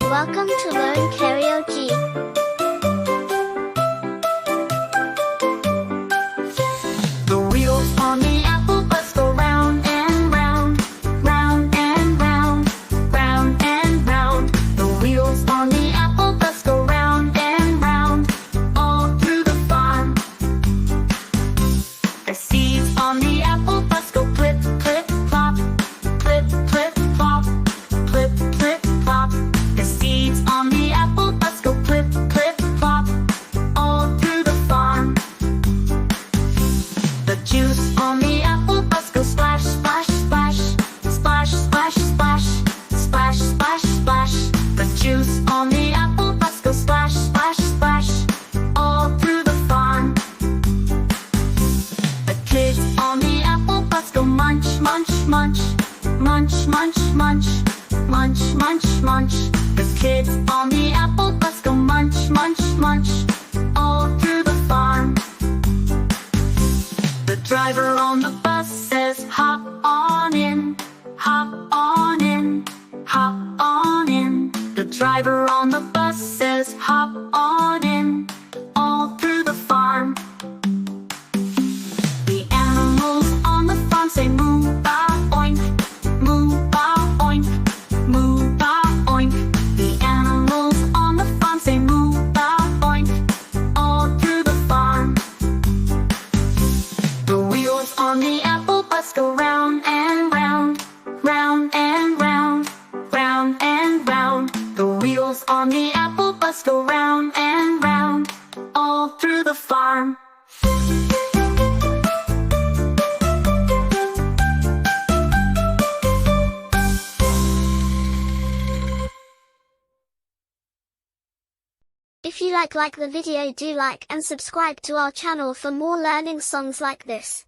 Welcome to Learn Karaoke. The wheels on the apple bus go round and round, round and round, round and round. The wheels on the apple bus go round and round, all through the farm. The seeds on the apple bus go plip, plip, plop, plip, plip, plop, plip, plip, plop. The seeds on the apple bus go plip, plip, plop, all through the farm. The juice on the apple bus goes splash, splash, splash, splash, splash, splash, splash, splash, splash. The juice on the apple bus goes splash, splash, splash, all through the farm. The kids on the apple bus go munch, munch, munch, munch, munch, munch, munch, munch, munch. The kids on the apple bus go munch, munch, munch, all through the farm. The driver on the bus says, hop on in, hop on in, hop on in. The driver on the bus says, hop on in, all through the farm. The animals on the farm say, moo, ba, oink, moo, ba, oink, moo, ba, oink. The animals on the farm say, moo, ba, oink, all through the farm. The wheels on the apple bus go round and round, round and round, round and round. The wheels on the apple bus go round and round, all through the farm. If you like the video, do like and subscribe to our channel for more learning songs like this.